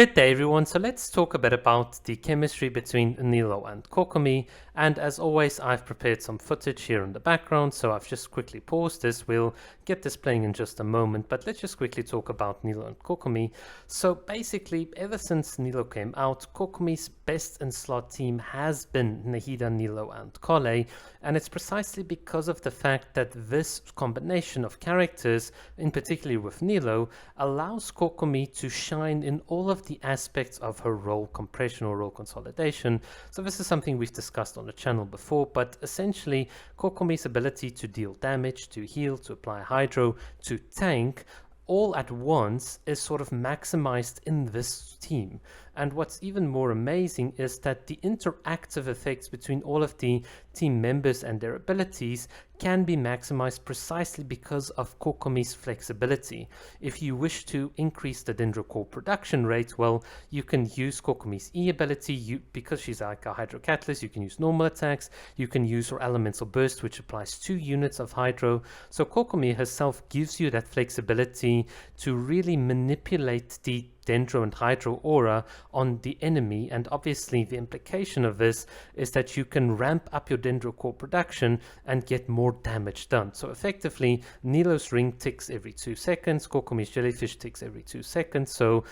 Good day everyone, so let's talk a bit about the chemistry between Nilou and Kokomi, and as always I've prepared some footage here in the background, so I've just quickly paused this. We'll get this playing in just a moment, but let's just quickly talk about Nilou and Kokomi. So basically, ever since Nilou came out, Kokomi's best in slot team has been Nahida, Nilou and Kole, and it's precisely because of the fact that this combination of characters, in particular with Nilou, allows Kokomi to shine in all of the aspects of her role compression or role consolidation. So this is something we've discussed on the channel before, but essentially Kokomi's ability to deal damage, to heal, to apply hydro, to tank, all at once is sort of maximized in this team. And what's even more amazing is that the interactive effects between all of the team members and their abilities can be maximized precisely because of Kokomi's flexibility. If you wish to increase the Dendro core production rate, well, you can use Kokomi's E ability. Because she's like a Hydro Catalyst, you can use normal attacks, you can use her Elemental Burst, which applies 2 units of Hydro. So Kokomi herself gives you that flexibility to really manipulate the Dendro and Hydro aura on the enemy, and obviously the implication of this is that you can ramp up your Dendro core production and get more damage done. So effectively, Nilou's ring ticks every 2 seconds, Kokomi's jellyfish ticks every 2 seconds. So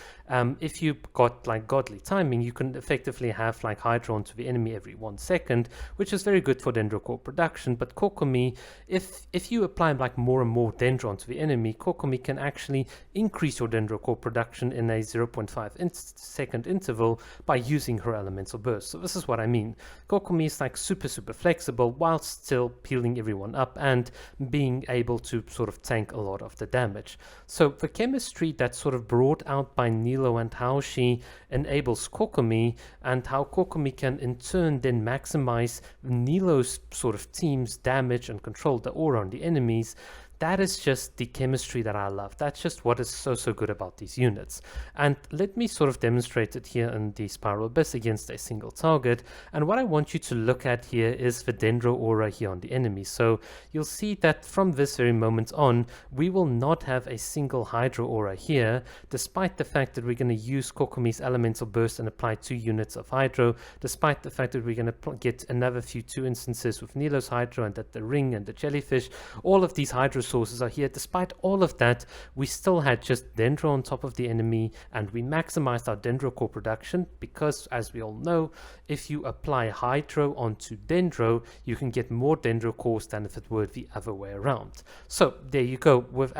if you got like godly timing, you can effectively have like Hydro onto the enemy every 1 second, which is very good for Dendro core production. But Kokomi, if you apply like more and more Dendro onto the enemy, Kokomi can actually increase your Dendro core production in a 0.5 second interval by using her elemental burst. So this is what I mean. Kokomi is like super flexible while still healing everyone up and being able to sort of tank a lot of the damage. So the chemistry that's sort of brought out by Nilou and how she enables Kokomi, and how Kokomi can in turn then maximize Nilou's sort of team's damage and control the aura on the enemies, that is just the chemistry that I love. That's just what is so good about these units. And let me sort of demonstrate it here in the Spiral Abyss against a single target. And what I want you to look at here is the Dendro aura here on the enemy. So you'll see that from this very moment on, we will not have a single Hydro aura here, despite the fact that we're going to use Kokomi's Elemental Burst and apply 2 units of Hydro, despite the fact that we're going to get another few 2 instances with Nilou's Hydro, and that the ring and the jellyfish, all of these Hydro sources are here. Despite all of that, we still had just Dendro on top of the enemy, and we maximized our Dendro core production because, as we all know, if you apply Hydro onto Dendro, you can get more Dendro cores than if it were the other way around. So there you go. With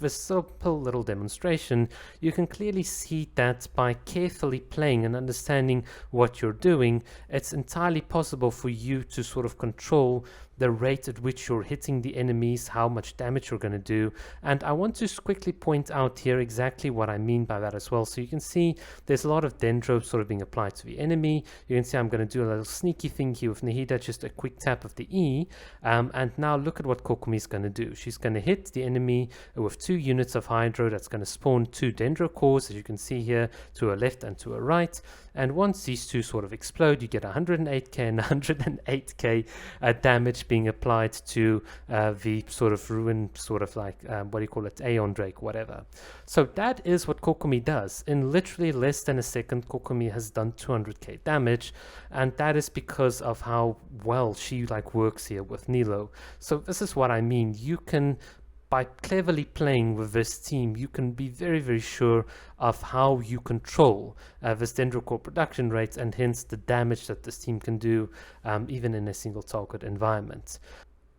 this simple little demonstration, you can clearly see that by carefully playing and understanding what you're doing, it's entirely possible for you to sort of control the rate at which you're hitting the enemies, how much damage you're going to do. And I want to quickly point out here exactly what I mean by that as well. So you can see there's a lot of Dendro sort of being applied to the enemy. You can see I'm going to do a little sneaky thing here with Nahida, just a quick tap of the E. And now look at what Kokomi is going to do. She's going to hit the enemy with 2 units of Hydro. That's going to spawn 2 Dendro cores, as you can see here, to a left and to a right. And once these 2 sort of explode, you get 108k and 108k damage being applied to the sort of ruin, sort of like what do you call it, Aeon Drake, whatever. So that is what Kokomi does. In literally less than a second, Kokomi has done 200k damage, and that is because of how well she like works here with Nilou. So this is what I mean. You can, by cleverly playing with this team, you can be very sure of how you control this Dendro core production rate, and hence the damage that this team can do even in a single target environment.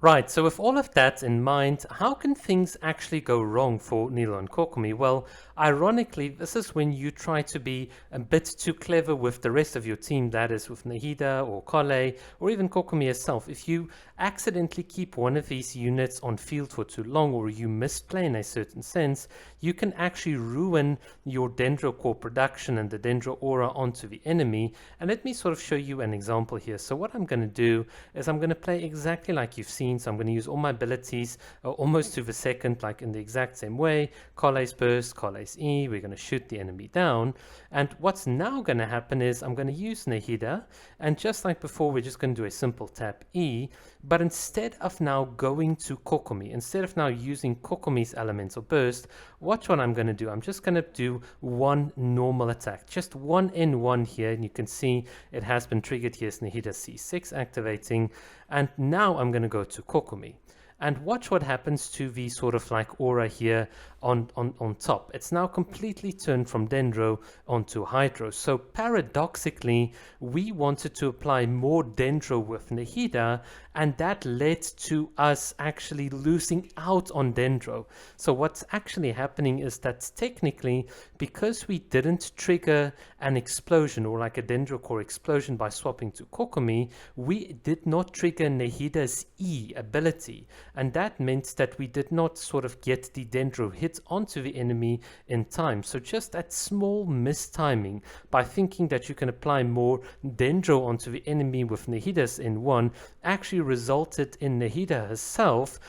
Right, so with all of that in mind, how can things actually go wrong for Nilou and Kokomi? Well, ironically, this is when you try to be a bit too clever with the rest of your team, that is with Nahida or Kole or even Kokomi herself. If you accidentally keep one of these units on field for too long, or you misplay in a certain sense, you can actually ruin your Dendro core production and the Dendro aura onto the enemy. And let me sort of show you an example here. So what I'm going to do is I'm going to play exactly like you've seen. So I'm going to use all my abilities almost to the second, like in the exact same way. Kole's burst, Kole's E, we're going to shoot the enemy down. And what's now going to happen is I'm going to use Nahida, and just like before, we're just going to do a simple tap E. But instead of now going to Kokomi, instead of now using Kokomi's elemental burst, watch what I'm going to do. I'm just going to do one normal attack, just one in one here, and you can see it has been triggered. Here's Nahida C6 activating, and now I'm going to go to Kokomi. And watch what happens to the sort of like aura here on top. It's now completely turned from Dendro onto Hydro. So paradoxically, we wanted to apply more Dendro with Nahida, and that led to us actually losing out on Dendro. So what's actually happening is that technically, because we didn't trigger an explosion or like a Dendro core explosion by swapping to Kokomi, we did not trigger Nahida's E ability. And that meant that we did not sort of get the Dendro hit onto the enemy in time. So just that small mistiming by thinking that you can apply more Dendro onto the enemy with Nahida's in one actually resulted in Nahida herself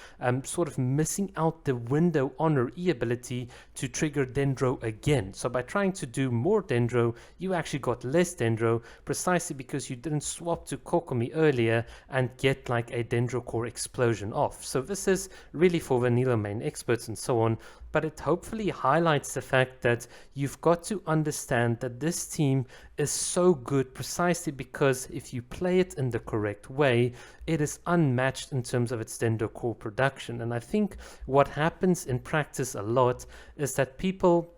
sort of missing out the window on her E ability to trigger Dendro again. So by trying to do more Dendro, you actually got less Dendro, precisely because you didn't swap to Kokomi earlier and get like a Dendro core explosion off. So this is really for vanilla main experts and so on, but it hopefully highlights the fact that you've got to understand that this team is so good precisely because if you play it in the correct way, it is unmatched in terms of its Dendro core production. And I think what happens in practice a lot is that people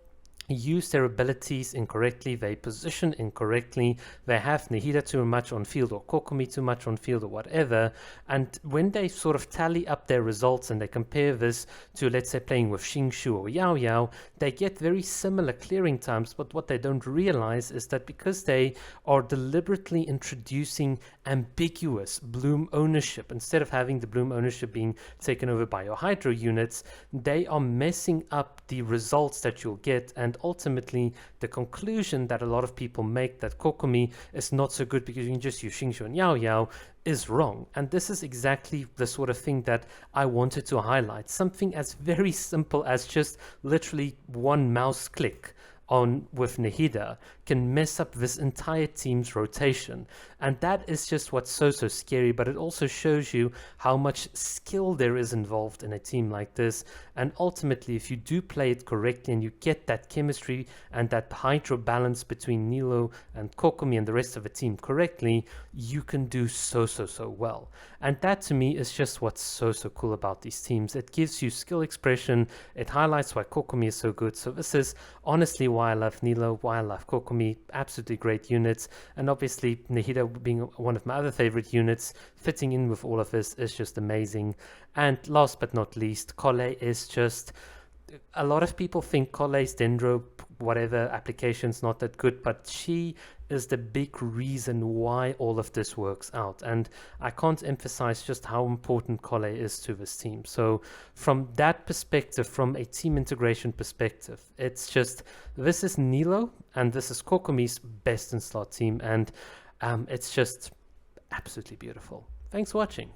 use their abilities incorrectly, they position incorrectly, they have Nahida too much on field or Kokomi too much on field or whatever, and when they sort of tally up their results and they compare this to, let's say, playing with Xingshu or Yao Yao, they get very similar clearing times. But what they don't realize is that because they are deliberately introducing ambiguous bloom ownership, instead of having the bloom ownership being taken over by your Hydro units, they are messing up the results that you'll get, and ultimately the conclusion that a lot of people make that Kokomi is not so good because you can just use Xingshu and Yao Yao is wrong. And this is exactly the sort of thing that I wanted to highlight. Something as very simple as just literally one mouse click on with Nahida can mess up this entire team's rotation, and that is just what's so scary. But it also shows you how much skill there is involved in a team like this, and ultimately if you do play it correctly and you get that chemistry and that Hydro balance between Nilou and Kokomi and the rest of the team correctly, you can do so well. And that to me is just what's so cool about these teams. It gives you skill expression, it highlights why Kokomi is so good. So this is honestly why I love Nilou, why I love Kokomi. Absolutely great units, and obviously Nahida being one of my other favorite units, fitting in with all of this is just amazing. And last but not least, Kole is just, a lot of people think Kole's Dendro whatever application's not that good, but she is the big reason why all of this works out. And I can't emphasize just how important Kole is to this team. So from that perspective, from a team integration perspective, it's just, this is Nilou and this is Kokomi's best in slot team, and it's just absolutely beautiful. Thanks for watching.